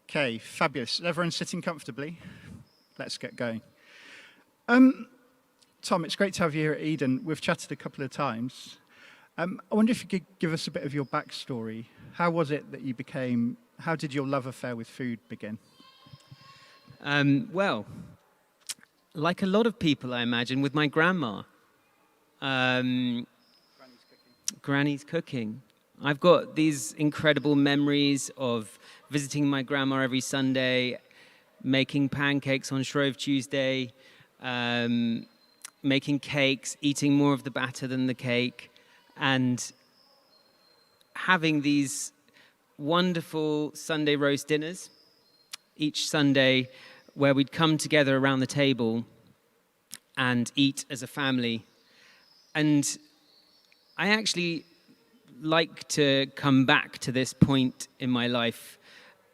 Okay, fabulous. Everyone sitting comfortably? Let's get going. Tom, it's great to have you here at Eden. We've chatted a couple of times. I wonder if you could give us a bit of your backstory. How was it that you became, how did your love affair with food begin? Well, like a lot of people, I imagine, with my grandma. Granny's cooking. I've got these incredible memories of visiting my grandma every Sunday, making pancakes on Shrove Tuesday, making cakes, eating more of the batter than the cake, and having these wonderful Sunday roast dinners each Sunday where we'd come together around the table and eat as a family. And I actually like to come back to this point in my life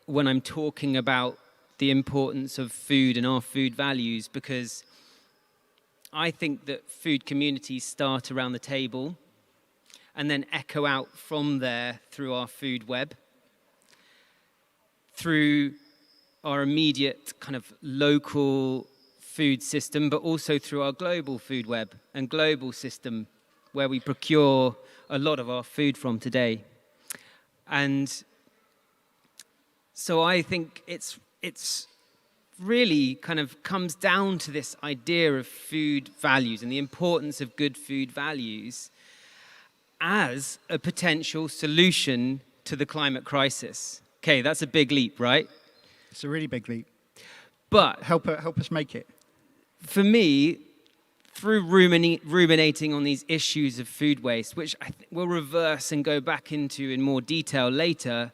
when I'm talking about the importance of food and our food values, because I think that food communities start around the table and then echo out from there through our food web, through our immediate kind of local food system, but also through our global food web and global system where we procure a lot of our food from today. And so I think it's really kind of comes down to this idea of food values and the importance of good food values as a potential solution to the climate crisis. Okay, that's a big leap, right? It's a really big leap. But help us make it. For me, through ruminating on these issues of food waste, which I think we'll reverse and go back into in more detail later,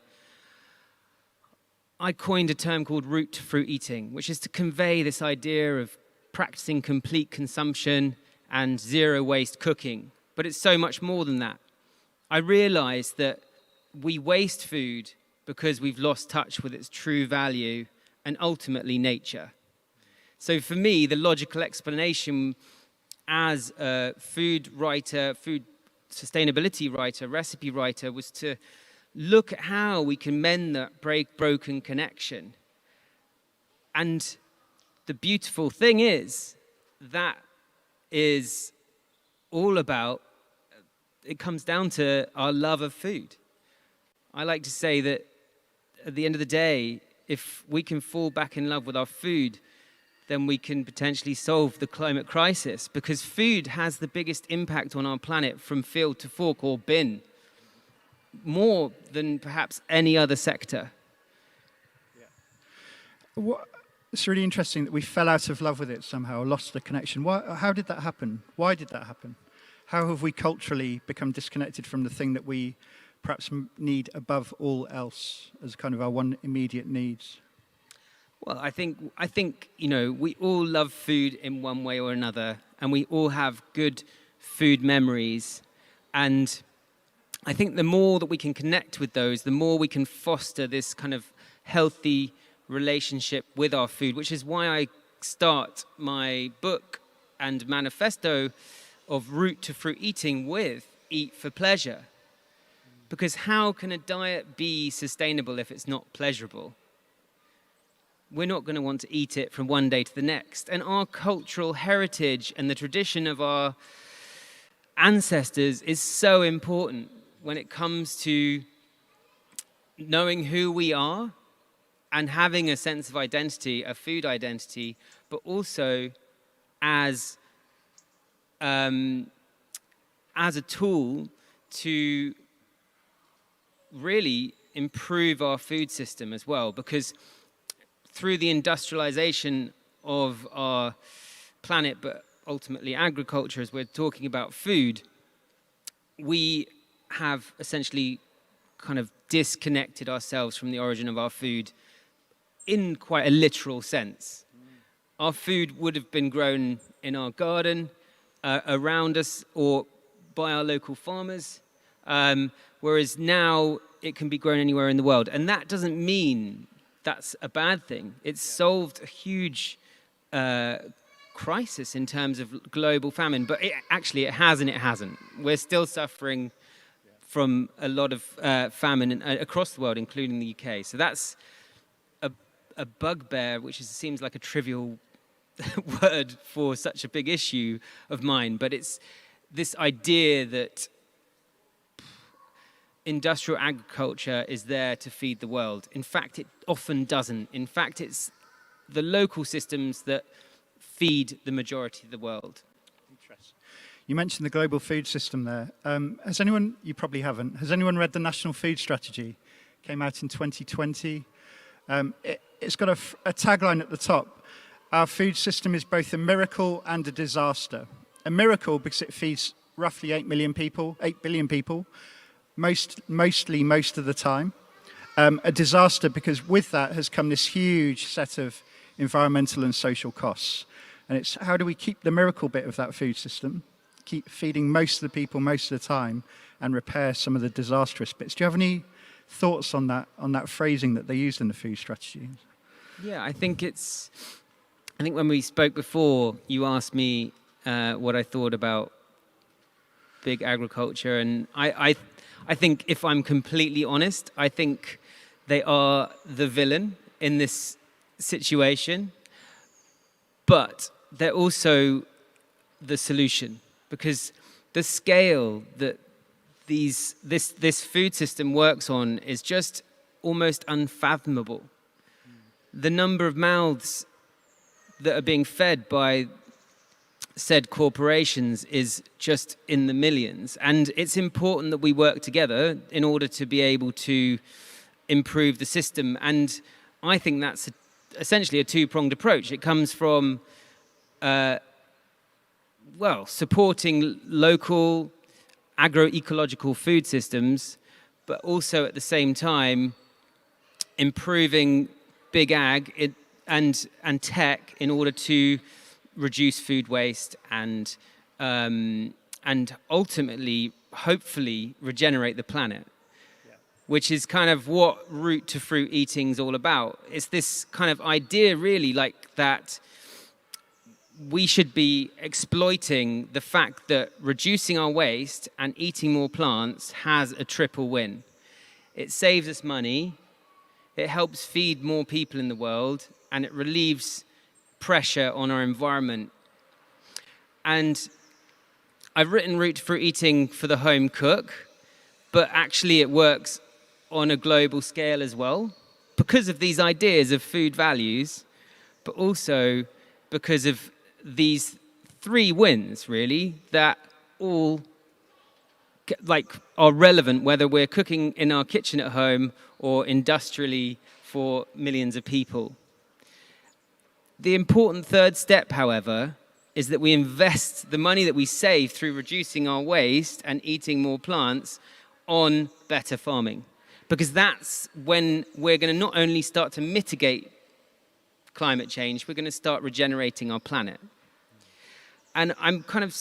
I coined a term called root to fruit eating, which is to convey this idea of practicing complete consumption and zero waste cooking. But it's so much more than that. I realized that we waste food because we've lost touch with its true value and ultimately nature. So for me, the logical explanation as a food writer, food sustainability writer, recipe writer, was to look at how we can mend that broken connection. And the beautiful thing is, that is all about, it comes down to our love of food. I like to say that at the end of the day, if we can fall back in love with our food, then we can potentially solve the climate crisis, because food has the biggest impact on our planet from field to fork or bin, more than perhaps any other sector. Yeah. It's really interesting that we fell out of love with it somehow, lost the connection. How did that happen? Why did that happen? How have we culturally become disconnected from the thing that we perhaps need above all else as kind of our one immediate needs? Well, I think, you know, we all love food in one way or another, and we all have good food memories. And I think the more that we can connect with those, the more we can foster this kind of healthy relationship with our food, which is why I start my book and manifesto of root to fruit eating with eat for pleasure. Because how can a diet be sustainable if it's not pleasurable? We're not going to want to eat it from one day to the next. And our cultural heritage and the tradition of our ancestors is so important when it comes to knowing who we are and having a sense of identity, a food identity, but also as a tool to really improve our food system as well, because through the industrialization of our planet, but ultimately agriculture, as we're talking about food, we have essentially kind of disconnected ourselves from the origin of our food in quite a literal sense. Our food would have been grown in our garden, around us, or by our local farmers, whereas now it can be grown anywhere in the world. And that doesn't mean that's a bad thing. It's solved a huge crisis in terms of global famine, but it has and it hasn't. We're still suffering from a lot of famine across the world, including the UK. So that's a a bugbear, which seems like a trivial word for such a big issue of mine, but it's this idea that industrial agriculture is there to feed the world. In fact, it often doesn't. In fact, it's the local systems that feed the majority of the world. Interesting. You mentioned the global food system there. Has anyone, you probably haven't, has anyone read the National Food Strategy? Came out in 2020. It's got a tagline at the top. Our food system is both a miracle and a disaster. A miracle because it feeds roughly 8 billion people, mostly most of the time. A disaster because with that has come this huge set of environmental and social costs. And it's how do we keep the miracle bit of that food system, keep feeding most of the people most of the time, and repair some of the disastrous bits. Do you have any thoughts on that phrasing that they used in the food strategy? Yeah, I think when we spoke before, you asked me what I thought about big agriculture, and I think if I'm completely honest, I think they are the villain in this situation, but they're also the solution, because the scale that this food system works on is just almost unfathomable. The number of mouths that are being fed by said corporations is just in the millions. And it's important that we work together in order to be able to improve the system. And I think that's essentially a two-pronged approach. It comes from, supporting local agroecological food systems, but also at the same time improving big ag and tech in order to reduce food waste and ultimately, hopefully, regenerate the planet, which is kind of what root to fruit eating is all about. It's this kind of idea, really, like that we should be exploiting the fact that reducing our waste and eating more plants has a triple win. It saves us money, it helps feed more people in the world, and it relieves pressure on our environment. And I've written Root to Fruit Eating for the home cook, but actually it works on a global scale as well, because of these ideas of food values, but also because of these three wins, really, that all are relevant, whether we're cooking in our kitchen at home or industrially for millions of people. The important third step, however, is that we invest the money that we save through reducing our waste and eating more plants on better farming. Because that's when we're going to not only start to mitigate climate change, we're going to start regenerating our planet. And I'm kind of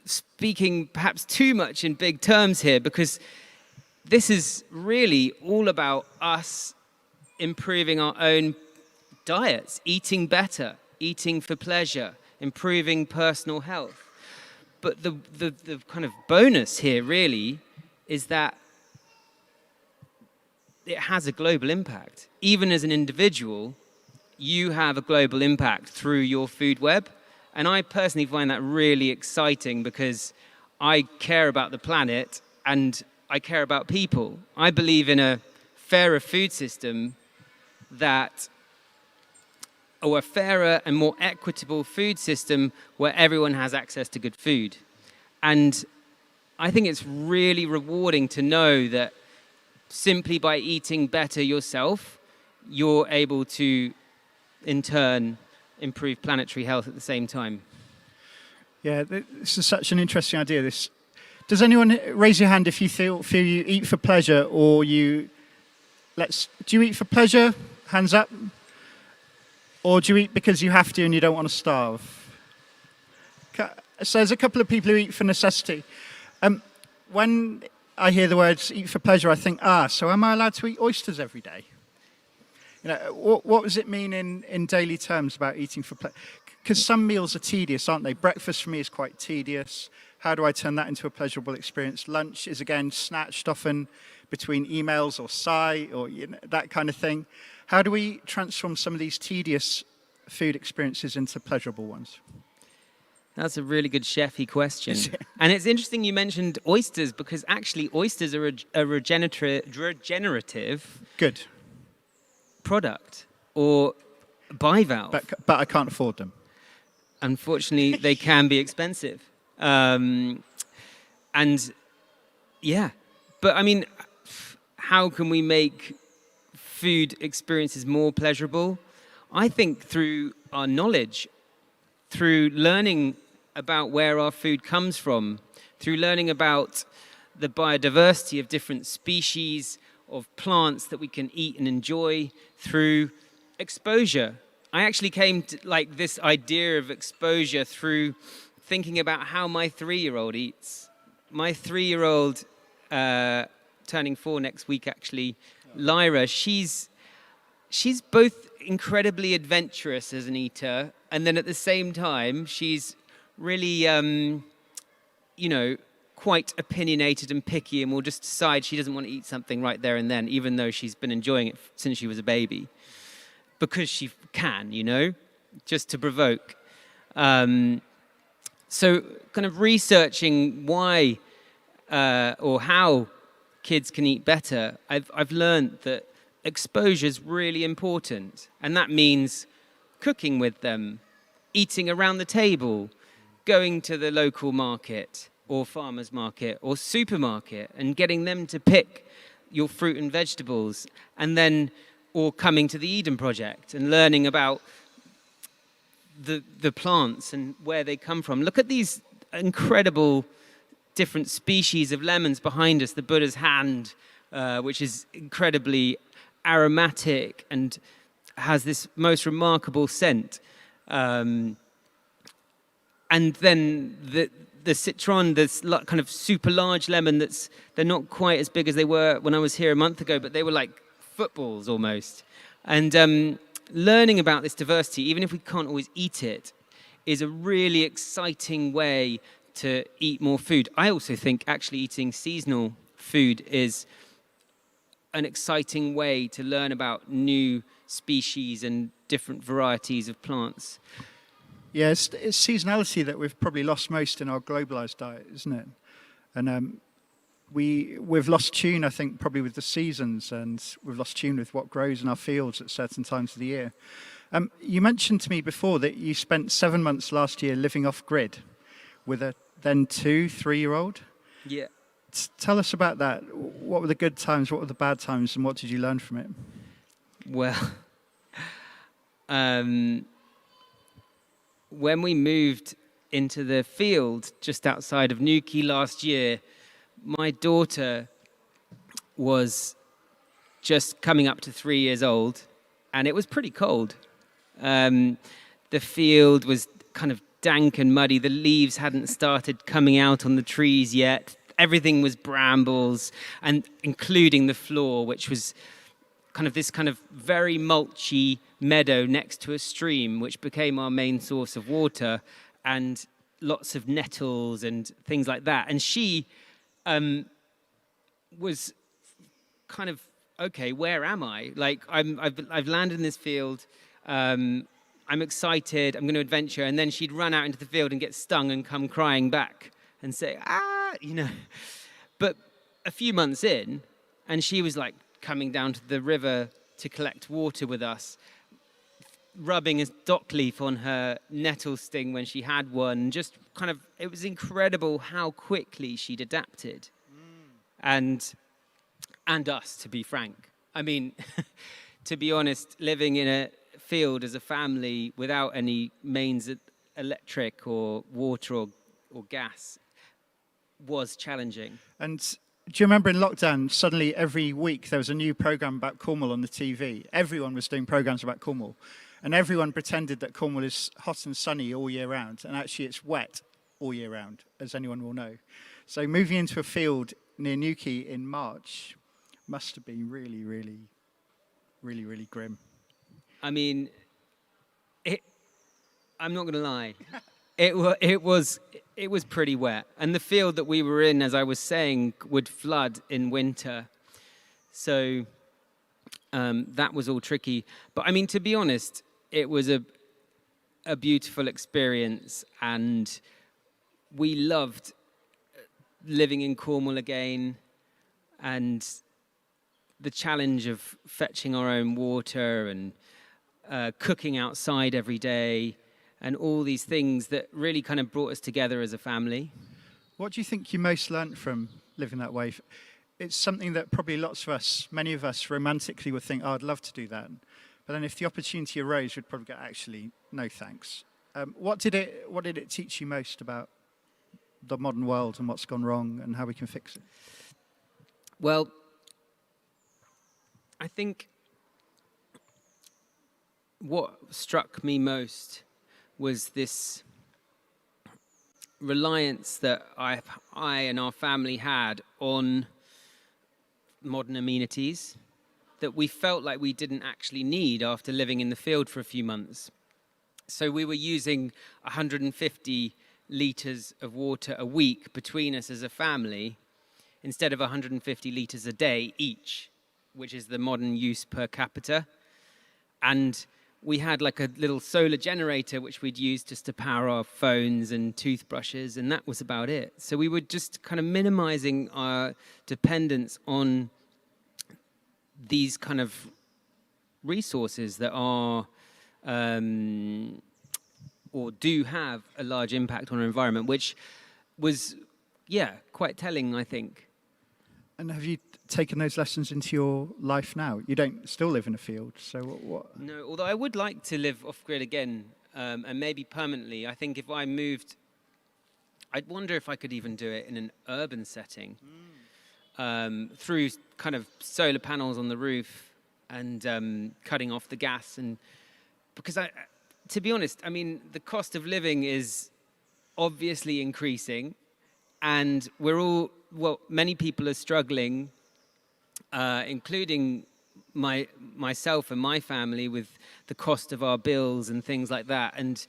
speaking perhaps too much in big terms here, because this is really all about us improving our own diets, eating better, eating for pleasure, improving personal health. But the kind of bonus here really is that it has a global impact. Even as an individual, you have a global impact through your food web. And I personally find that really exciting, because I care about the planet and I care about people. I believe in a fairer food system or a fairer and more equitable food system where everyone has access to good food. And I think it's really rewarding to know that simply by eating better yourself, you're able to, in turn, improve planetary health at the same time. Yeah, this is such an interesting idea. Does anyone raise your hand if you feel you eat for pleasure, or do you eat for pleasure? Hands up. Or do you eat because you have to and you don't want to starve? So there's a couple of people who eat for necessity. When I hear the words eat for pleasure, I think, so am I allowed to eat oysters every day? You know, what does it mean in daily terms about eating for pleasure? Because some meals are tedious, aren't they? Breakfast for me is quite tedious. How do I turn that into a pleasurable experience? Lunch is, again, snatched often between emails or sigh or that kind of thing. How do we transform some of these tedious food experiences into pleasurable ones? That's a really good chefy question. And it's interesting you mentioned oysters, because actually oysters are a regenerative Good. product or bivalve. But I can't afford them. Unfortunately, they can be expensive. And yeah, but I mean, how can we make food experiences more pleasurable? I think through our knowledge, through learning about where our food comes from, through learning about the biodiversity of different species of plants that we can eat and enjoy, through exposure. I actually came to this idea of exposure through thinking about how my 3-year-old eats. My 3-year-old, turning 4 next week actually, Lyra, she's both incredibly adventurous as an eater, and then at the same time, she's really, quite opinionated and picky, and will just decide she doesn't want to eat something right there and then, even though she's been enjoying it since she was a baby. Because she can, just to provoke. So kind of researching why or how kids can eat better, I've learned that exposure is really important. And that means cooking with them, eating around the table, going to the local market or farmer's market or supermarket and getting them to pick your fruit and vegetables, and then or coming to the Eden Project and learning about the plants and where they come from. Look at these incredible different species of lemons behind us, the Buddha's hand, which is incredibly aromatic and has this most remarkable scent. And then the citron, this kind of super large lemon they're not quite as big as they were when I was here a month ago, but they were like footballs almost. And learning about this diversity, even if we can't always eat it, is a really exciting way to eat more food. I also think actually eating seasonal food is an exciting way to learn about new species and different varieties of plants. Yeah, it's seasonality that we've probably lost most in our globalized diet, isn't it? And we've lost tune, I think, probably with the seasons, and we've lost tune with what grows in our fields at certain times of the year. You mentioned to me before that you spent 7 months last year living off-grid with a then 2-3-year-old. Yeah. Tell us about that. What were the good times, what were the bad times, and what did you learn from it? Well, when we moved into the field just outside of Newquay last year, my daughter was just coming up to 3 years old, and it was pretty cold. The field was kind of dank and muddy. The leaves hadn't started coming out on the trees yet. Everything was brambles, and including the floor, which was this very mulchy meadow next to a stream, which became our main source of water, and lots of nettles and things like that. And she was kind of, okay, where am I? I've landed in this field. I'm excited. I'm going to adventure. And then she'd run out into the field and get stung and come crying back and say, But a few months in, and she was coming down to the river to collect water with us, rubbing a dock leaf on her nettle sting when she had one. Just it was incredible how quickly she'd adapted. And us, to be frank. I mean, to be honest, living in a field as a family without any mains, electric or water or gas, was challenging. And do you remember in lockdown, suddenly every week there was a new program about Cornwall on the TV? Everyone was doing programs about Cornwall. And everyone pretended that Cornwall is hot and sunny all year round. And actually it's wet all year round, as anyone will know. So moving into a field near Newquay in March must have been really, really, really, really grim. I mean, I'm not going to lie. It was pretty wet. And the field that we were in, as I was saying, would flood in winter. So that was all tricky. But I mean, to be honest, it was a beautiful experience, and we loved living in Cornwall again, and the challenge of fetching our own water and cooking outside every day, and all these things that really kind of brought us together as a family. What do you think you most learnt from living that way? It's something that probably lots of us, many of us romantically would think, oh, I'd love to do that. But then if the opportunity arose, we'd probably go, actually, no thanks. What did it teach you most about the modern world and what's gone wrong and how we can fix it? Well, I think what struck me most was this reliance that I and our family had on modern amenities that we felt like we didn't actually need after living in the field for a few months. So we were using 150 litres of water a week between us as a family instead of 150 litres a day each, which is the modern use per capita. And we had like a little solar generator which we'd use just to power our phones and toothbrushes, and that was about it. So we were just kind of minimizing our dependence on these kind of resources that are or do have a large impact on our environment, which was, quite telling, I think. And have you taken those lessons into your life now? You don't still live in a field, so what? No, although I would like to live off-grid again, and maybe permanently. I think if I moved, I'd wonder if I could even do it in an urban setting, through kind of solar panels on the roof and cutting off the gas. And because to be honest, I mean, the cost of living is obviously increasing, and many people are struggling, including myself and my family, with the cost of our bills and things like that. And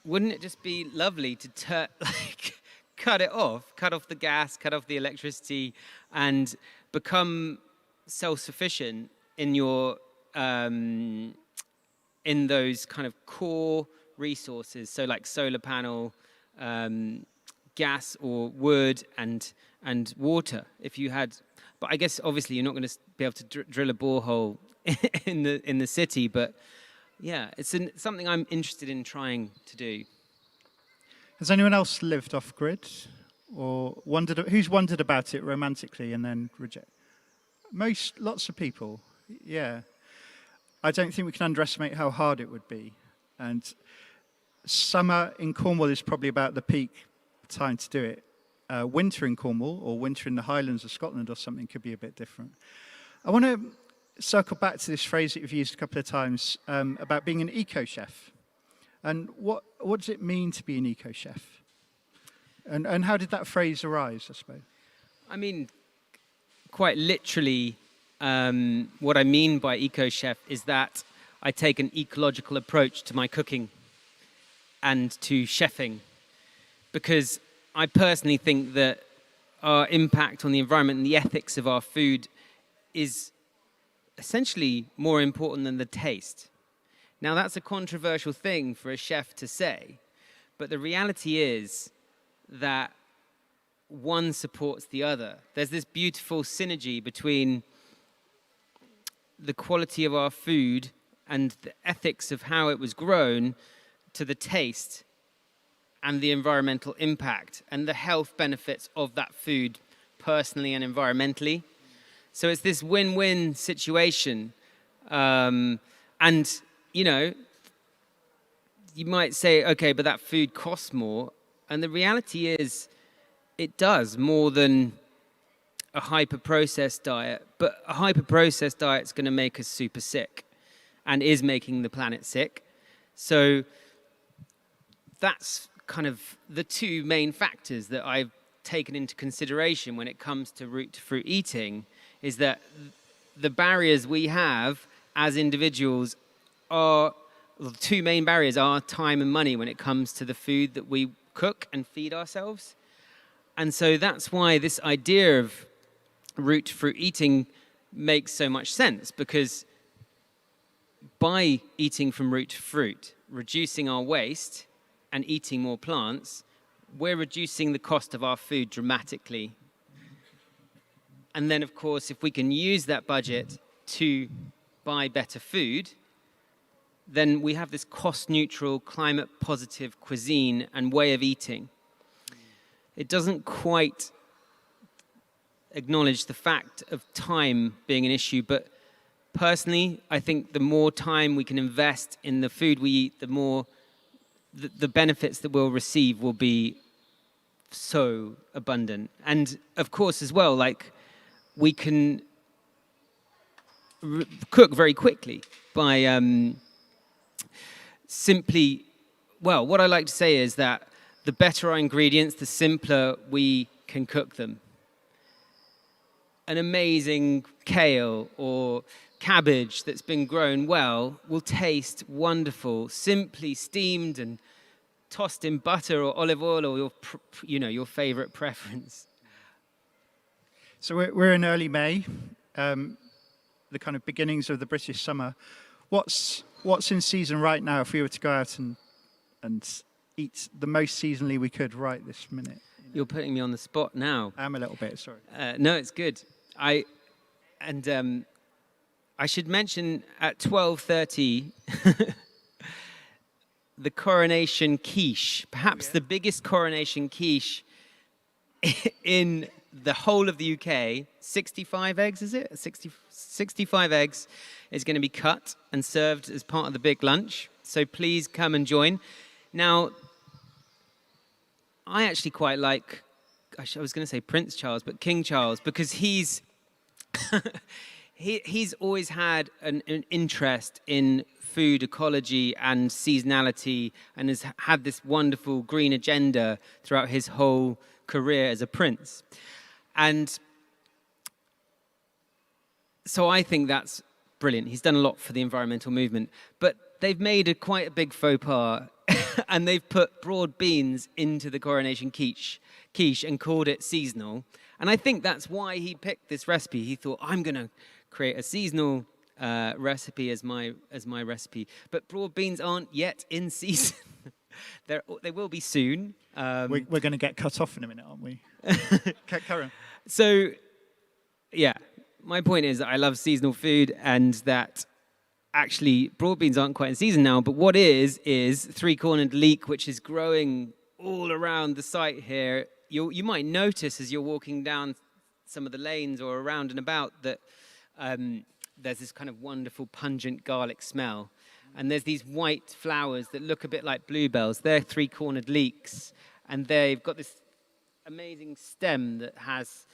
wouldn't it just be lovely to cut off the gas, cut off the electricity, and become self-sufficient in your in those kind of core resources, so like solar panel, gas or wood and water. If you had, but I guess obviously you're not going to be able to drill a borehole in the city. But yeah, it's something I'm interested in trying to do. Has anyone else lived off grid, or who's wondered about it romantically and then reject? Lots of people. Yeah. I don't think we can underestimate how hard it would be. And summer in Cornwall is probably about the peak time to do it. Winter in Cornwall or winter in the Highlands of Scotland or something could be a bit different. I want to circle back to this phrase that you've used a couple of times about being an eco-chef. And what does it mean to be an eco-chef? And how did that phrase arise, I suppose? I mean, quite literally, what I mean by eco-chef is that I take an ecological approach to my cooking and to chefing, because I personally think that our impact on the environment and the ethics of our food is essentially more important than the taste. Now, that's a controversial thing for a chef to say, but the reality is that one supports the other. There's this beautiful synergy between the quality of our food and the ethics of how it was grown to the taste and the environmental impact and the health benefits of that food personally and environmentally. So it's this win-win situation. And, you know, you might say, okay, but that food costs more. And the reality is it does, more than a hyper-processed diet. But a hyper-processed diet is going to make us super sick and is making the planet sick. So that's kind of the two main factors that I've taken into consideration when it comes to root to fruit eating, is that the barriers we have as individuals are, the two main barriers are time and money when it comes to the food that we cook and feed ourselves. And so that's why this idea of root to fruit eating makes so much sense, because by eating from root to fruit, reducing our waste and eating more plants, we're reducing the cost of our food dramatically. And then, of course, if we can use that budget to buy better food, then we have this cost-neutral, climate-positive cuisine and way of eating. It doesn't quite acknowledge the fact of time being an issue, but personally, I think the more time we can invest in the food we eat, the more the benefits that we'll receive will be so abundant. And of course, as well, like, we can cook very quickly by simply, well, what I like to say is that the better our ingredients, the simpler we can cook them. An amazing kale or cabbage that's been grown well will taste wonderful, simply steamed and tossed in butter or olive oil or your favorite preference. So we're in early May, the kind of beginnings of the British summer. What's in season right now if we were to go out and eat the most seasonally we could right this minute? You're putting me on the spot now. I'm a little bit, sorry. No, it's good. I should mention at 12:30 the Coronation quiche, perhaps the biggest Coronation quiche in the whole of the UK. 65 eggs, is it? 65 eggs is going to be cut and served as part of the big lunch. So please come and join. Now, I actually quite like, I was going to say Prince Charles, but King Charles, because he's always had an interest in food ecology and seasonality, and has had this wonderful green agenda throughout his whole career as a prince. And so I think that's brilliant. He's done a lot for the environmental movement, but they've made quite a big faux pas and they've put broad beans into the Coronation quiche and called it seasonal. And I think that's why he picked this recipe. He thought, I'm going to create a seasonal recipe as my recipe. But broad beans aren't yet in season. They will be soon. We're going to get cut off in a minute, aren't we? Karen. So, yeah, my point is that I love seasonal food, and that actually broad beans aren't quite in season now, but what is three-cornered leek, which is growing all around the site here. You might notice as you're walking down some of the lanes or around and about that there's this kind of wonderful pungent garlic smell. And there's these white flowers that look a bit like bluebells. They're three-cornered leeks, and they've got this amazing stem that has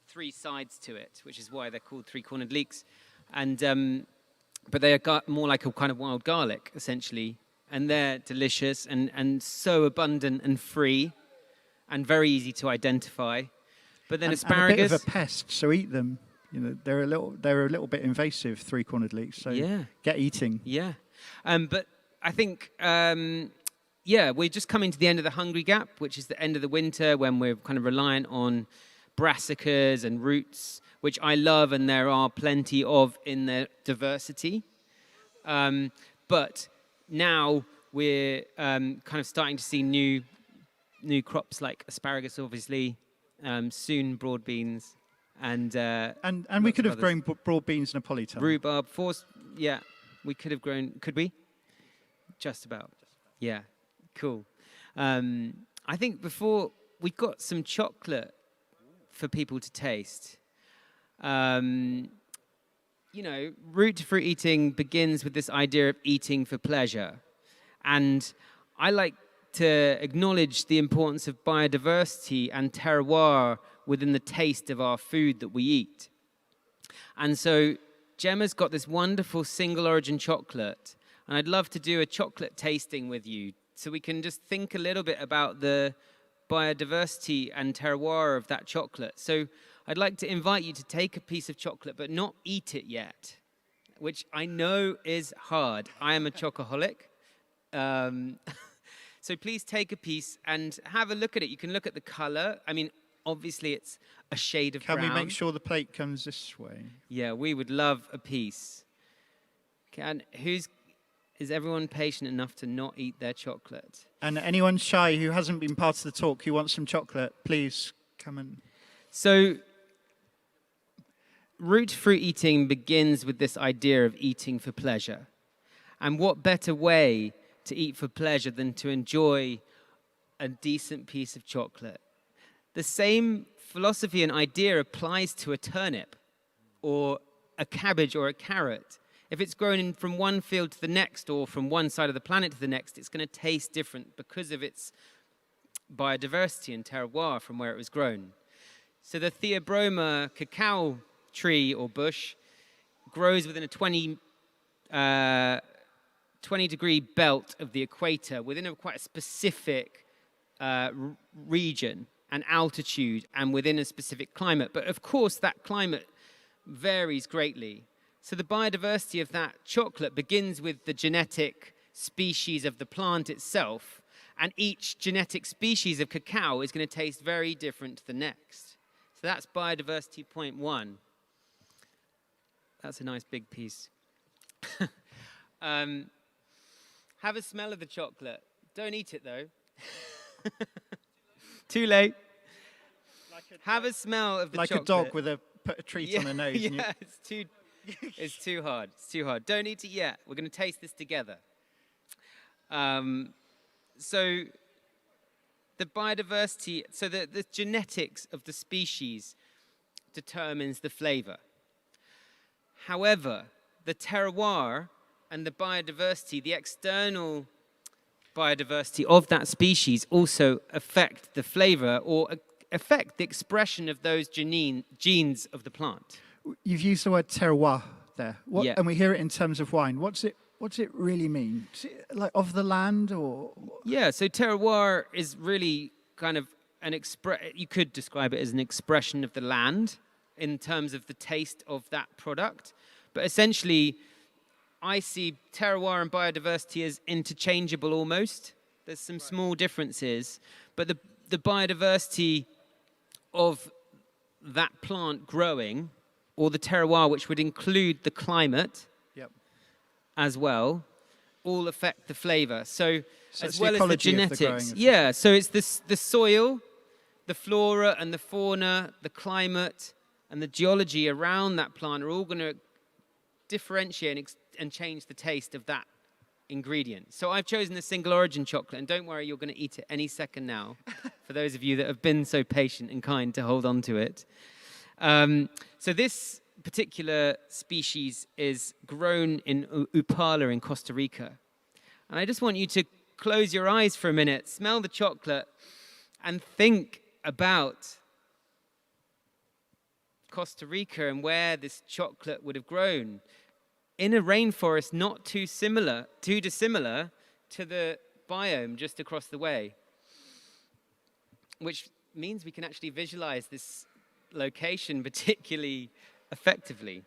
three sides to it, which is why they're called three-cornered leeks. And but they are more like a kind of wild garlic, essentially. And they're delicious and so abundant and free and very easy to identify. But then asparagus... And a bit of a pest, so eat them. You know, they're a little bit invasive, three-cornered leeks, so yeah. Get eating. Yeah. But I think, we're just coming to the end of the hungry gap, which is the end of the winter when we're kind of reliant on brassicas and roots, which I love, and there are plenty of in their diversity. But now we're kind of starting to see new crops like asparagus, obviously, soon broad beans, and we could have grown broad beans in a polytunnel. Rhubarb, we could have grown. Could we? Just about. Yeah, cool. I think before we've got some chocolate for people to taste. Root to fruit eating begins with this idea of eating for pleasure. And I like to acknowledge the importance of biodiversity and terroir within the taste of our food that we eat. And so Gemma's got this wonderful single origin chocolate, and I'd love to do a chocolate tasting with you so we can just think a little bit about the biodiversity and terroir of that chocolate. So I'd like to invite you to take a piece of chocolate but not eat it yet, which I know is hard. I am a chocoholic. So please take a piece and have a look at it. You can look at the color. I mean, obviously it's a shade of Can brown. we make sure the plate comes this way? Yeah, we would love a piece. Is everyone patient enough to not eat their chocolate? And anyone shy who hasn't been part of the talk who wants some chocolate, please come and... So, root fruit eating begins with this idea of eating for pleasure. And what better way to eat for pleasure than to enjoy a decent piece of chocolate? The same philosophy and idea applies to a turnip or a cabbage or a carrot. If it's grown in from one field to the next or from one side of the planet to the next, it's going to taste different because of its biodiversity and terroir from where it was grown. So the Theobroma cacao tree or bush grows within a 20-degree belt of the equator, within quite a specific region and altitude and within a specific climate. But of course, that climate varies greatly. So the biodiversity of that chocolate begins with the genetic species of the plant itself, and each genetic species of cacao is going to taste very different to the next. So that's biodiversity point 1. That's a nice big piece. Have a smell of the chocolate. Don't eat it, though. Too late. Have a smell of the chocolate. Like a dog with put a treat on a nose. Yeah, it's too hard. It's too hard. Don't eat it yet. We're going to taste this together. So the biodiversity, so the genetics of the species determines the flavor. However, the terroir and the biodiversity, the external biodiversity of that species also affect the flavor or affect the expression of those genes of the plant. You've used the word terroir there, Yeah. and we hear it in terms of wine. What's it really mean? Is it like of the land or? Yeah, so terroir is really kind of you could describe it as an expression of the land in terms of the taste of that product. But essentially, I see terroir and biodiversity as interchangeable almost. There's some small differences, but the biodiversity of that plant growing, or the terroir, which would include the climate as well, all affect the flavor. So as well as the genetics. Yeah, so it's the soil, the flora and the fauna, the climate, and the geology around that plant are all going to differentiate and change the taste of that ingredient. So I've chosen the single origin chocolate, and don't worry, you're going to eat it any second now, for those of you that have been so patient and kind to hold on to it. So this particular species is grown in Upala in Costa Rica. And I just want you to close your eyes for a minute, smell the chocolate, and think about Costa Rica and where this chocolate would have grown. In a rainforest not too dissimilar to the biome just across the way, which means we can actually visualize this location particularly effectively.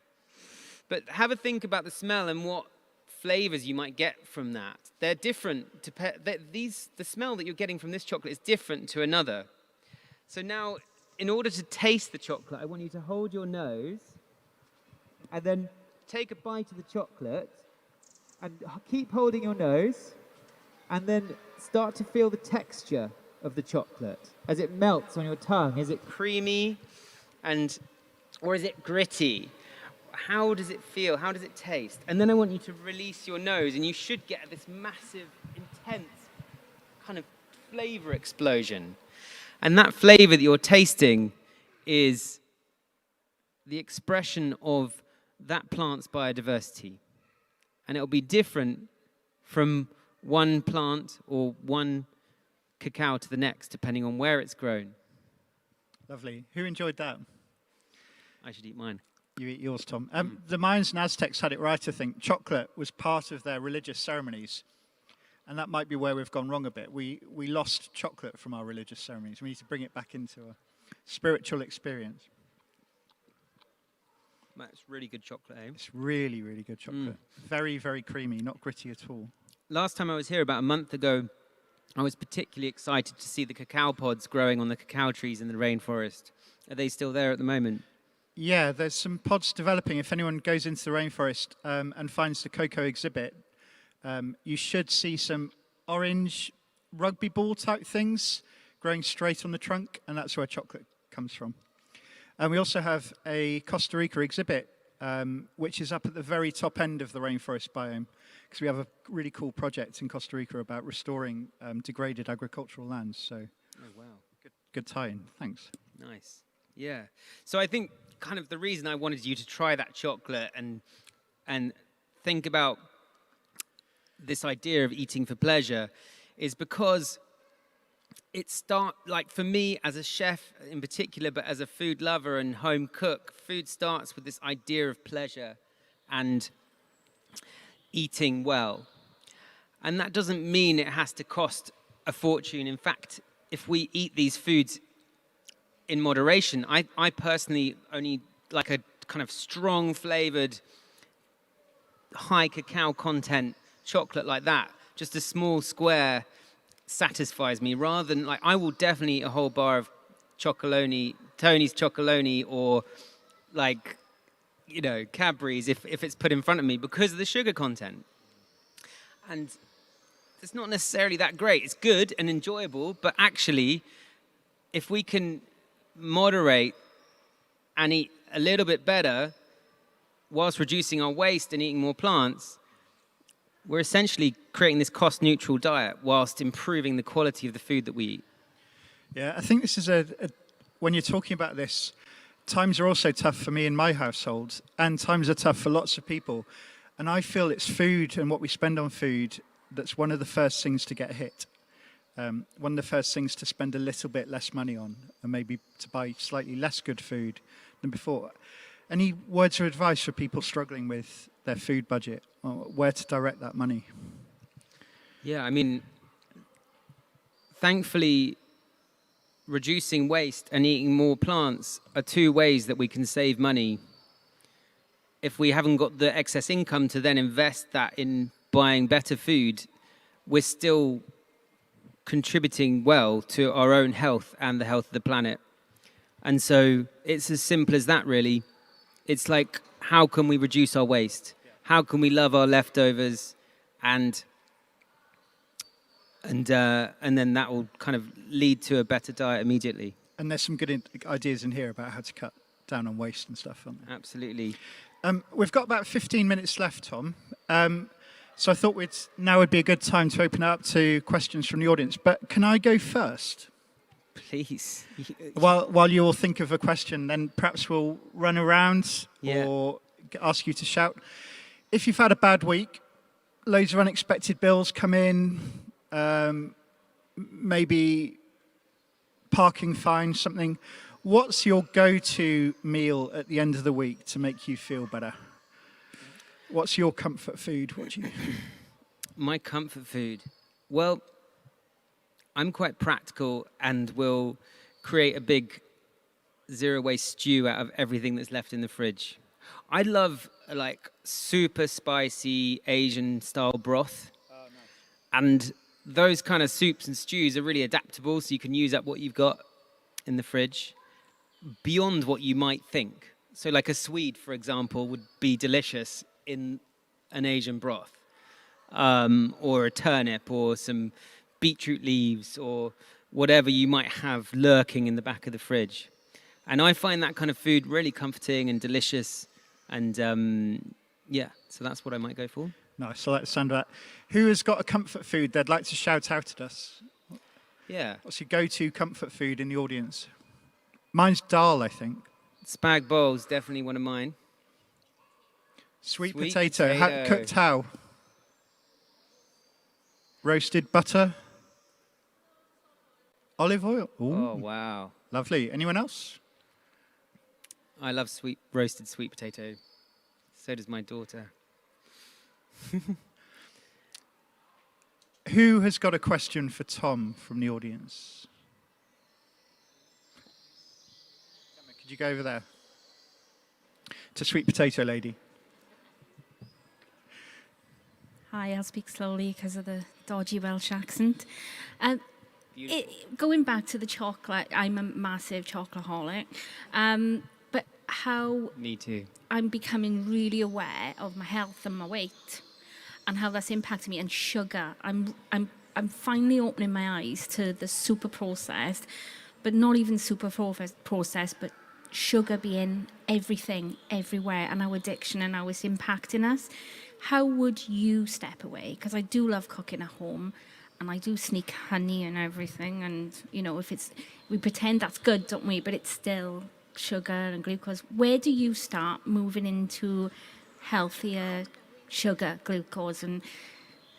But have a think about the smell and what flavors you might get from that. They're different. The smell that you're getting from this chocolate is different to another. So now, in order to taste the chocolate, I want you to hold your nose and then take a bite of the chocolate and keep holding your nose and then start to feel the texture of the chocolate as it melts on your tongue. Is it creamy or is it gritty? How does it feel? How does it taste? And then I want you to release your nose, and you should get this massive, intense kind of flavor explosion. And that flavor that you're tasting is the expression of that plant's biodiversity. And it'll be different from one plant or one cacao to the next, depending on where it's grown. Lovely. Who enjoyed that? I should eat mine. You eat yours, Tom. The Mayans and Aztecs had it right, I think. Chocolate was part of their religious ceremonies. And that might be where we've gone wrong a bit. We lost chocolate from our religious ceremonies. We need to bring it back into a spiritual experience. That's really good chocolate, eh? It's really, really good chocolate. Very, very creamy, not gritty at all. Last time I was here, about a month ago, I was particularly excited to see the cacao pods growing on the cacao trees in the rainforest. Are they still there at the moment? Yeah, there's some pods developing. If anyone goes into the rainforest and finds the cocoa exhibit, you should see some orange rugby ball type things growing straight on the trunk, and that's where chocolate comes from. And we also have a Costa Rica exhibit, which is up at the very top end of the rainforest biome, because we have a really cool project in Costa Rica about restoring degraded agricultural lands. So, Oh, wow. good tie-in. Thanks. Nice. Yeah. So I think kind of the reason I wanted you to try that chocolate and think about this idea of eating for pleasure is because like for me as a chef in particular, but as a food lover and home cook, food starts with this idea of pleasure and eating well. And that doesn't mean it has to cost a fortune. In fact, if we eat these foods in moderation, I personally only like a kind of strong flavored, high cacao content chocolate like that. Just a small square satisfies me rather than like I will definitely eat a whole bar of Tony's Chocolonely or like, you know, Cadbury's if it's put in front of me because of the sugar content. And it's not necessarily that great. It's good and enjoyable, but actually, if we can moderate and eat a little bit better whilst reducing our waste and eating more plants, we're essentially creating this cost-neutral diet whilst improving the quality of the food that we eat. Yeah, I think this is when you're talking about this, times are also tough for me in my household, and times are tough for lots of people. And I feel it's food and what we spend on food that's one of the first things to get hit. One of the first things to spend a little bit less money on, and maybe to buy slightly less good food than before. Any words of advice for people struggling with their food budget, or where to direct that money? Yeah, I mean, thankfully, reducing waste and eating more plants are two ways that we can save money. If we haven't got the excess income to then invest that in buying better food, we're still contributing well to our own health and the health of the planet. And so it's as simple as that, really. It's like, how can we reduce our waste? How can we love our leftovers? And then that will kind of lead to a better diet immediately. And there's some good ideas in here about how to cut down on waste and stuff, aren't there? Absolutely. We've got about 15 minutes left, Tom. So I thought now would be a good time to open up to questions from the audience. But can I go first? Please. While you all think of a question, then perhaps we'll run around or ask you to shout. If you've had a bad week, loads of unexpected bills come in, maybe parking fines, something. What's your go-to meal at the end of the week to make you feel better? What's your comfort food? My comfort food? Well, I'm quite practical and will create a big zero-waste stew out of everything that's left in the fridge. I love like super spicy Asian-style broth. Oh, nice. And those kind of soups and stews are really adaptable, so you can use up what you've got in the fridge beyond what you might think. So like a Swede, for example, would be delicious in an Asian broth, or a turnip, or some beetroot leaves, or whatever you might have lurking in the back of the fridge. And I find that kind of food really comforting and delicious. And so that's what I might go for. Nice, I like the sound of that. Who has got a comfort food they'd like to shout out at us? Yeah. What's your go-to comfort food in the audience? Mine's dal, I think. Spag bowl's definitely one of mine. Sweet potato. Cooked how? Roasted butter? Olive oil? Ooh. Oh, wow. Lovely. Anyone else? I love roasted sweet potato. So does my daughter. Who has got a question for Tom from the audience? Could you go over there? To sweet potato lady. Hi, I'll speak slowly because of the dodgy Welsh accent. Going back to the chocolate, I'm a massive chocoholic. But how Me too. I'm becoming really aware of my health and my weight and how that's impacting me, and sugar. I'm finally opening my eyes to the super processed, but not even super processed, but sugar being everything, everywhere, and our addiction and how it's impacting us. How would you step away? Because I do love cooking at home, and I do sneak honey and everything. And, you know, we pretend that's good, don't we? But it's still sugar and glucose. Where do you start moving into healthier sugar, glucose, and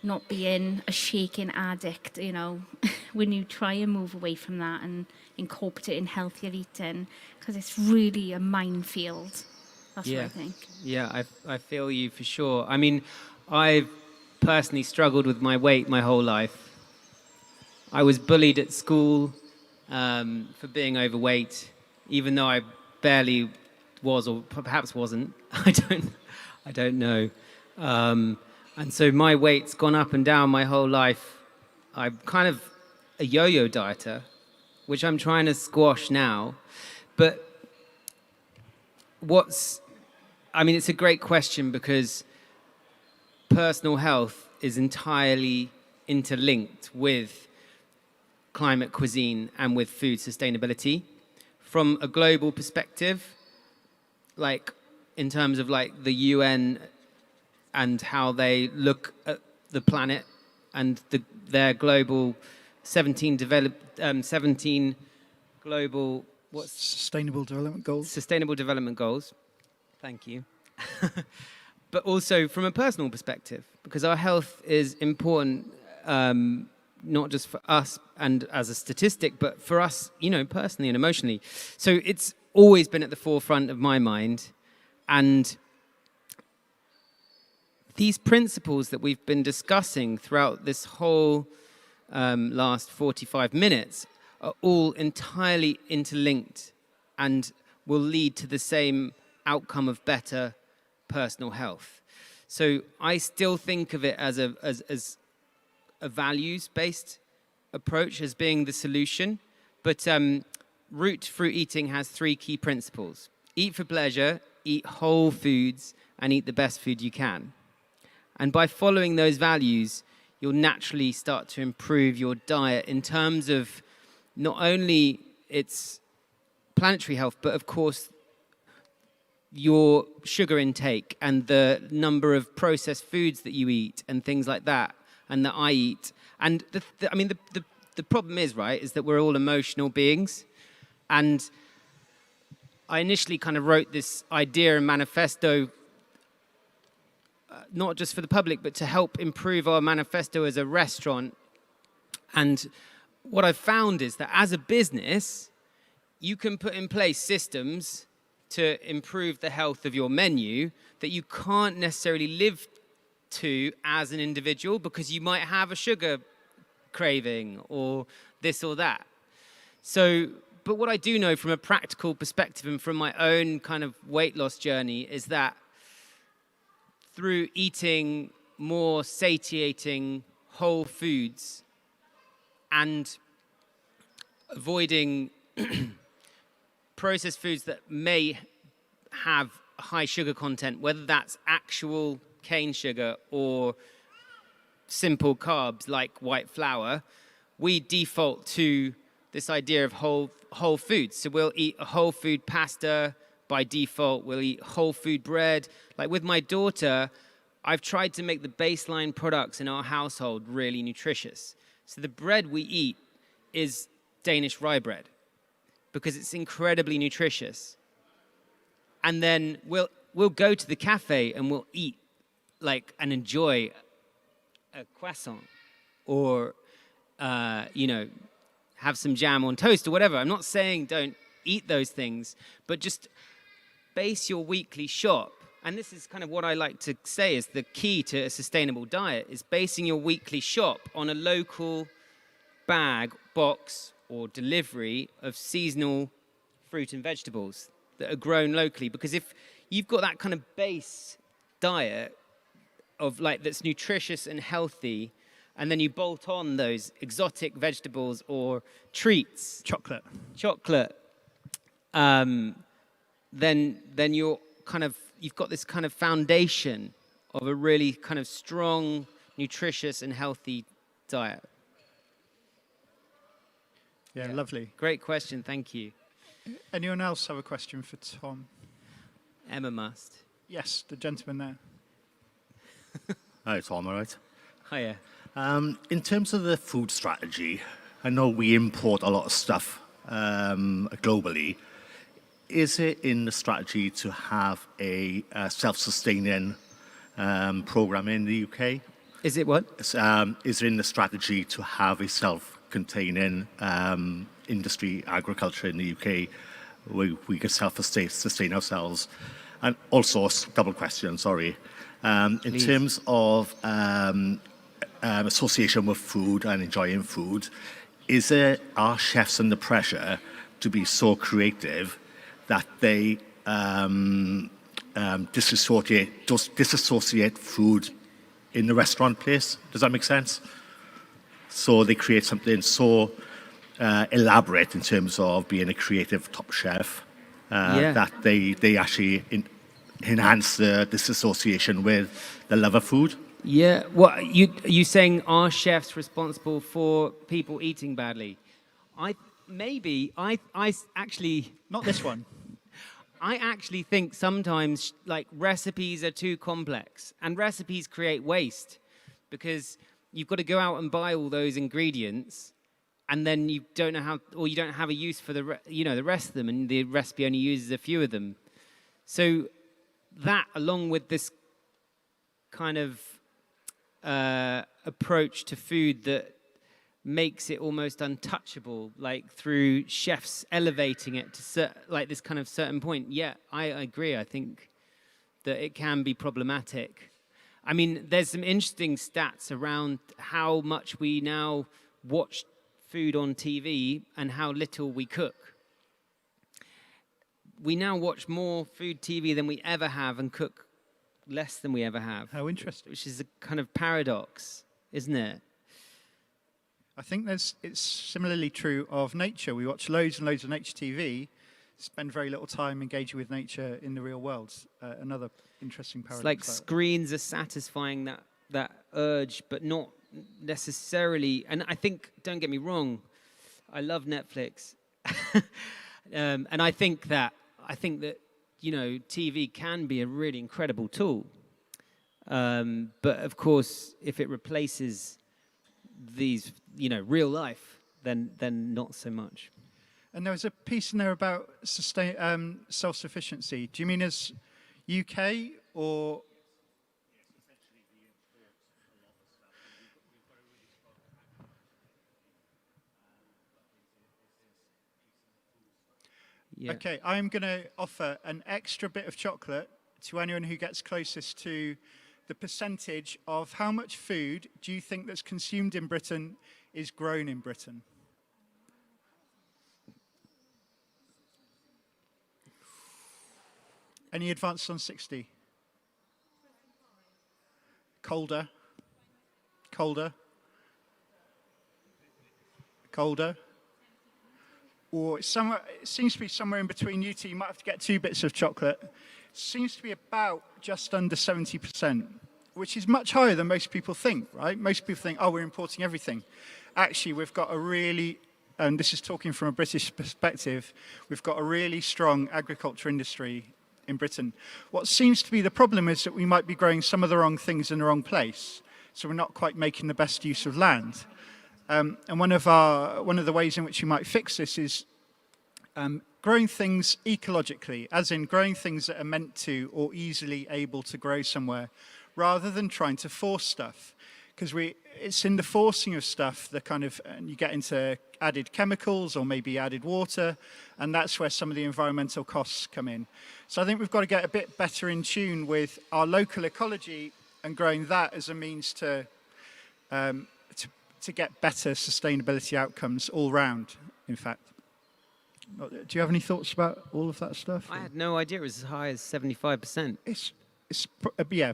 not being a shaking addict, you know, when you try and move away from that and incorporate it in healthier eating? Because it's really a minefield. That's what I think. Yeah, I feel you for sure. I mean, I've personally struggled with my weight my whole life. I was bullied at school for being overweight, even though I barely was, or perhaps wasn't. I don't know. And so my weight's gone up and down my whole life. I'm kind of a yo-yo dieter, which I'm trying to squash now. But it's a great question, because personal health is entirely interlinked with climate cuisine and with food sustainability. From a global perspective, like in terms of like the UN and how they look at the planet and their global 17 global Sustainable Development Goals. Sustainable Development Goals. Thank you. But also from a personal perspective, because our health is important, not just for us and as a statistic, but for us, you know, personally and emotionally. So it's always been at the forefront of my mind. And these principles that we've been discussing throughout this whole last 45 minutes are all entirely interlinked and will lead to the same outcome of better personal health. So I still think of it as a values-based approach as being the solution. But root fruit eating has 3 key principles. Eat for pleasure, eat whole foods, and eat the best food you can. And by following those values, you'll naturally start to improve your diet in terms of not only its planetary health, but of course your sugar intake and the number of processed foods that you eat and things like that, and that I eat. And the problem is, right, is that we're all emotional beings. And I initially kind of wrote this idea and manifesto not just for the public, but to help improve our manifesto as a restaurant. And what I've found is that as a business, you can put in place systems to improve the health of your menu that you can't necessarily live to as an individual, because you might have a sugar craving or this or that. So, but what I do know from a practical perspective and from my own kind of weight loss journey is that through eating more satiating whole foods and avoiding processed foods that may have high sugar content, whether that's actual cane sugar or simple carbs like white flour, we default to this idea of whole foods. So we'll eat a whole food pasta by default. We'll eat whole food bread. Like with my daughter, I've tried to make the baseline products in our household really nutritious. So the bread we eat is Danish rye bread because it's incredibly nutritious. And then we'll go to the cafe and we'll eat and enjoy a croissant or, have some jam on toast or whatever. I'm not saying don't eat those things, but just base your weekly shop. And this is kind of what I like to say is the key to a sustainable diet is basing your weekly shop on a local bag, box, or delivery of seasonal fruit and vegetables that are grown locally. Because if you've got that kind of base diet, of like that's nutritious and healthy, and then you bolt on those exotic vegetables or treats, chocolate, then you've got this kind of foundation of a really kind of strong, nutritious and healthy diet. Yeah, lovely. Great question, thank you. Anyone else have a question for Tom? Emma must. Yes, the gentleman there. Hi, Tom, all right? Hiya. In terms of the food strategy, I know we import a lot of stuff globally. Is it in the strategy to have a self-sustaining program in the UK? Is it what? Is it in the strategy to have a self-containing industry, agriculture in the UK, where we can self-sustain ourselves? And also, double question, sorry. In terms of association with food and enjoying food, are chefs under pressure to be so creative that they disassociate food in the restaurant place? Does that make sense? So they create something so elaborate in terms of being a creative top chef that they actually enhance the disassociation with the love of food. Yeah, what you saying? Are chefs responsible for people eating badly? I actually not this one. I actually think sometimes like recipes are too complex, and recipes create waste because you've got to go out and buy all those ingredients, and then you don't know how, or you don't have a use for the rest of them, and the recipe only uses a few of them. So that, along with this kind of approach to food that makes it almost untouchable, like through chefs elevating it to like this kind of certain point. Yeah, I agree. I think that it can be problematic. I mean, there's some interesting stats around how much we now watch food on TV and how little we cook. We now watch more food TV than we ever have and cook less than we ever have. How interesting. Which is a kind of paradox, isn't it? I think it's similarly true of nature. We watch loads and loads of nature TV, spend very little time engaging with nature in the real world. Another interesting paradox. It's like screens are satisfying that urge, but not necessarily. And I think, don't get me wrong, I love Netflix. And I think that TV can be a really incredible tool. But of course, if it replaces these, real life, then not so much. And there was a piece in there about self-sufficiency. Do you mean as UK or? Yeah. Okay, I'm going to offer an extra bit of chocolate to anyone who gets closest to the percentage of how much food do you think that's consumed in Britain is grown in Britain? Any advance on 60? Colder? Colder? Colder? Or it seems to be somewhere in between you two. You might have to get 2 bits of chocolate. It seems to be about just under 70%, which is much higher than most people think, right? Most people think, oh, we're importing everything. Actually, we've got a really, and this is talking from a British perspective, we've got a really strong agriculture industry in Britain. What seems to be the problem is that we might be growing some of the wrong things in the wrong place, so we're not quite making the best use of land. And one of the ways in which you might fix this is growing things ecologically, as in growing things that are meant to or easily able to grow somewhere, rather than trying to force stuff. Because it's in the forcing of stuff and you get into added chemicals or maybe added water, and that's where some of the environmental costs come in. So I think we've got to get a bit better in tune with our local ecology and growing that as a means to get better sustainability outcomes all round, in fact. Do you have any thoughts about all of that stuff? I had no idea it was as high as 75%. Yeah,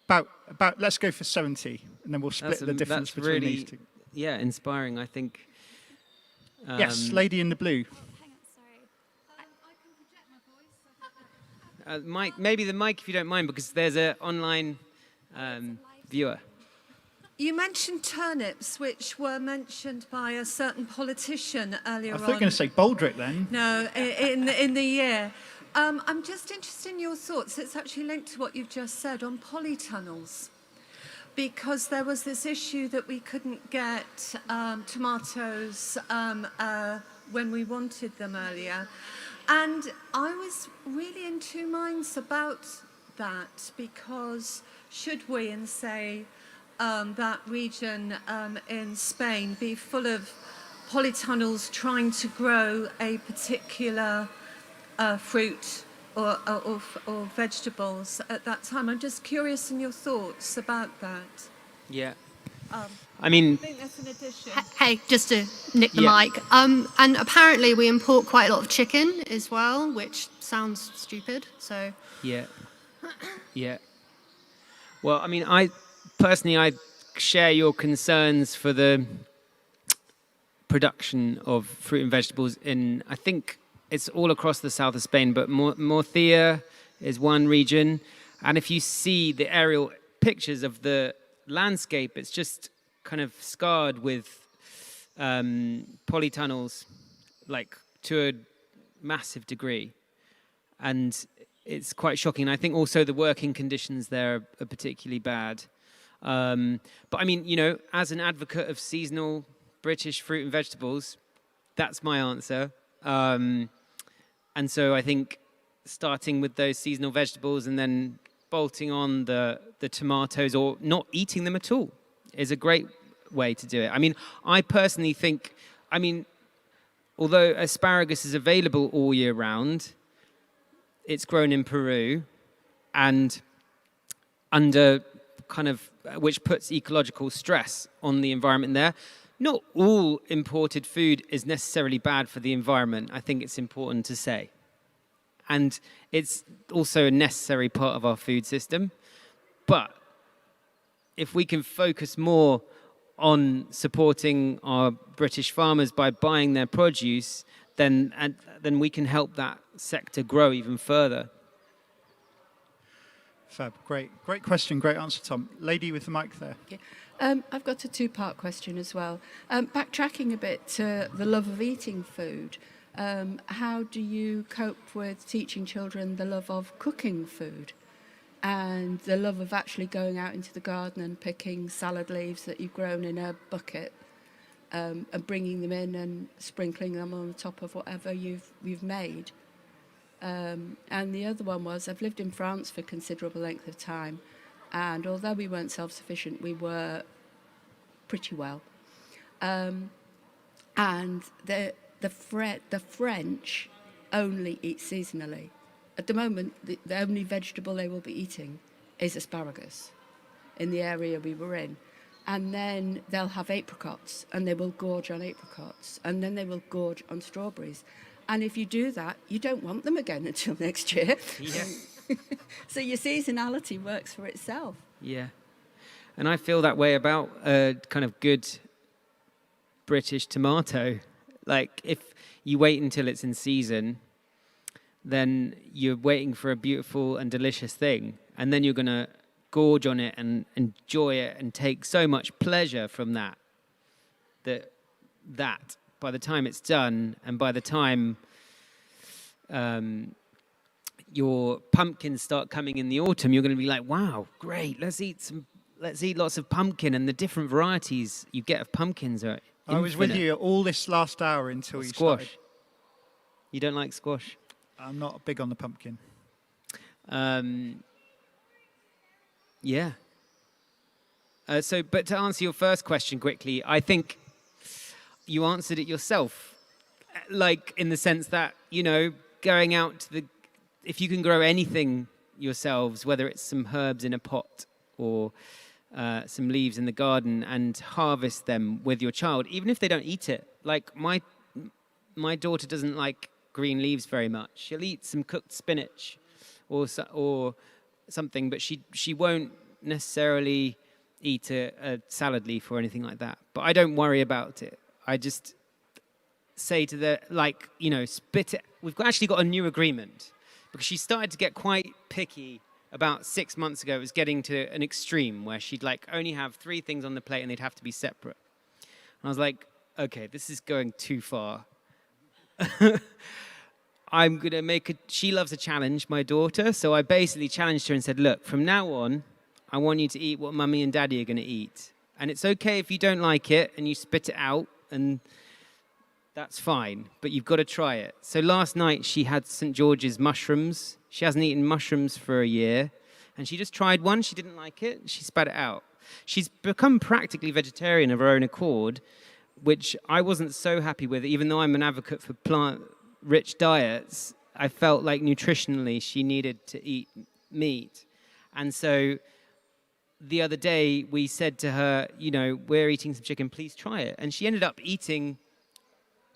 about let's go for 70, and then we'll split the difference between really, these two. Yeah, inspiring, I think. Yes, lady in the blue. Hang on, sorry. I can project my voice. Mike, maybe the mic, if you don't mind, because there's an online viewer. You mentioned turnips, which were mentioned by a certain politician earlier I on. thought you were going to say Baldrick then. No, in the year. I'm just interested in your thoughts. It's actually linked to what you've just said on polytunnels, because there was this issue that we couldn't get tomatoes when we wanted them earlier. And I was really in two minds about that, because should we, in say, that region in Spain, be full of polytunnels trying to grow a particular fruit or vegetables at that time? I'm just curious in your thoughts about that. Yeah. I I mean, think that's an addition. Hey, just to nick the Yeah. mic. And apparently we import quite a lot of chicken as well, which sounds stupid. So yeah. Yeah. Well, I mean, I share your concerns for the production of fruit and vegetables in, I think it's all across the south of Spain, but Murcia is one region. And if you see the aerial pictures of the landscape, it's just kind of scarred with polytunnels, like to a massive degree. And it's quite shocking. I think also the working conditions there are particularly bad. But I mean, you know, as an advocate of seasonal British fruit and vegetables, that's my answer. And so I think starting with those seasonal vegetables and then bolting on the tomatoes, or not eating them at all, is a great way to do it. I mean, I personally think, although asparagus is available all year round, it's grown in Peru and under kind of, which puts ecological stress on the environment there. Not all imported food is necessarily bad for the environment. I think it's important to say. And it's also a necessary part of our food system. But if we can focus more on supporting our British farmers by buying their produce, then we can help that sector grow even further. Fab, great question, great answer, Tom. Lady with the mic there. I've got a two-part question as well. Backtracking a bit to the love of eating food, how do you cope with teaching children the love of cooking food and the love of actually going out into the garden and picking salad leaves that you've grown in a bucket and bringing them in and sprinkling them on the top of whatever you've made? And the other one was, I've lived in France for a considerable length of time, and although we weren't self-sufficient, we were pretty well. And the French only eat seasonally. At the moment, the only vegetable they will be eating is asparagus in the area we were in. And then they'll have apricots, and they will gorge on apricots, and then they will gorge on strawberries. And if you do that, you don't want them again until next year. Yeah. So your seasonality works for itself. Yeah. And I feel that way about a kind of good British tomato. Like, if you wait until it's in season, then you're waiting for a beautiful and delicious thing. And then you're going to gorge on it and enjoy it and take so much pleasure from that by the time it's done, and by the time your pumpkins start coming in the autumn, you're going to be like, wow, great, let's eat lots of pumpkin. And the different varieties you get of pumpkins are I was with infinite. you all this last hour until you started. Squash. You don't like squash? I'm not big on the pumpkin. Yeah. But to answer your first question quickly, I think you answered it yourself. Like, in the sense that, you know, going out to if you can grow anything yourselves, whether it's some herbs in a pot or some leaves in the garden, and harvest them with your child, even if they don't eat it. Like, my daughter doesn't like green leaves very much. She'll eat some cooked spinach or something, but she won't necessarily eat a salad leaf or anything like that, but I don't worry about it. I just say to the, like, you know, spit it. We've actually got a new agreement because she started to get quite picky about 6 months ago. It was getting to an extreme where she'd like only have 3 things on the plate and they'd have to be separate. And I was like, okay, this is going too far. I'm going to make she loves a challenge, my daughter. So I basically challenged her and said, look, from now on, I want you to eat what mummy and daddy are going to eat. And it's okay if you don't like it and you spit it out, and that's fine, but you've got to try it. So last night she had St. George's mushrooms. She hasn't eaten mushrooms for a year. And she just tried one. She didn't like it. She spat it out. She's become practically vegetarian of her own accord, which I wasn't so happy with. Even though I'm an advocate for plant-rich diets, I felt like nutritionally she needed to eat meat. And so the other day we said to her, you know, we're eating some chicken, please try it. And she ended up eating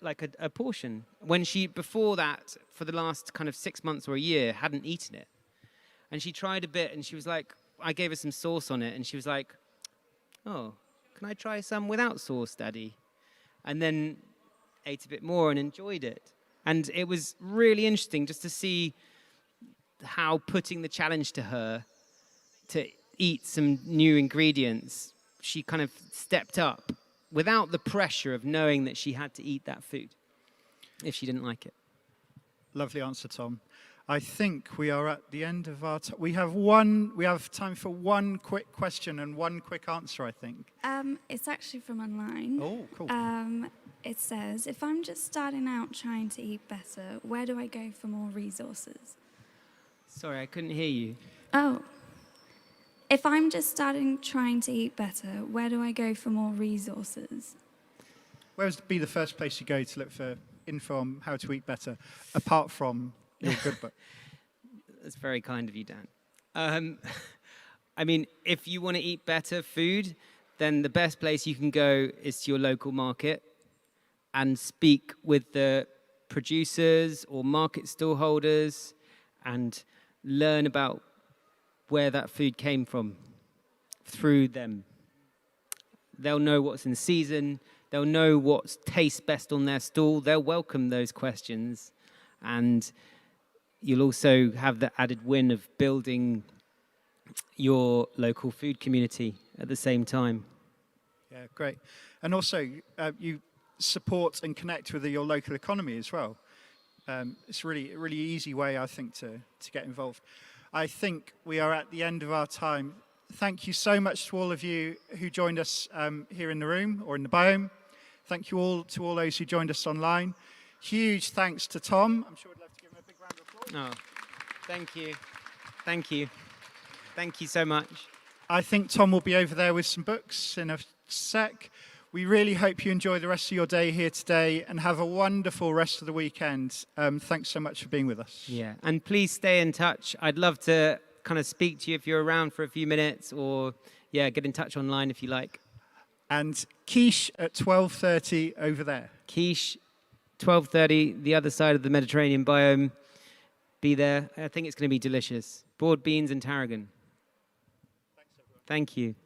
like a portion when she, before that, for the last kind of 6 months or a year, hadn't eaten it. And she tried a bit and she was like, I gave her some sauce on it and she was like, oh, can I try some without sauce, Daddy? And then ate a bit more and enjoyed it. And it was really interesting just to see how putting the challenge to her to eat some new ingredients, she kind of stepped up without the pressure of knowing that she had to eat that food if she didn't like it. Lovely answer, Tom. I think we are at the end of our time. We have time for one quick question and one quick answer, I think. It's actually from online. Oh, cool. It says, if I'm just starting out trying to eat better, where do I go for more resources? Sorry, I couldn't hear you. Oh. If I'm just starting trying to eat better, where do I go for more resources? Where would be the first place you go to look for info on how to eat better, apart from your good book? That's very kind of you, Dan. I mean, if you want to eat better food, then the best place you can go is to your local market and speak with the producers or market stallholders and learn about where that food came from through them. They'll know what's in season. They'll know what tastes best on their stall. They'll welcome those questions. And you'll also have the added win of building your local food community at the same time. Yeah, great. And also, you support and connect with your local economy as well. It's a really easy way, I think, to get involved. I think we are at the end of our time. Thank you so much to all of you who joined us here in the room or in the biome. Thank you all to all those who joined us online. Huge thanks to Tom. I'm sure we'd love to give him a big round of applause. Oh, thank you. Thank you. Thank you so much. I think Tom will be over there with some books in a sec. We really hope you enjoy the rest of your day here today and have a wonderful rest of the weekend. Thanks so much for being with us. Yeah, and please stay in touch. I'd love to kind of speak to you if you're around for a few minutes, or yeah, get in touch online if you like. And quiche at 12:30 over there. Quiche, 12:30, the other side of the Mediterranean biome. Be there. I think it's going to be delicious. Broad beans and tarragon. Thanks, everyone. Thank you.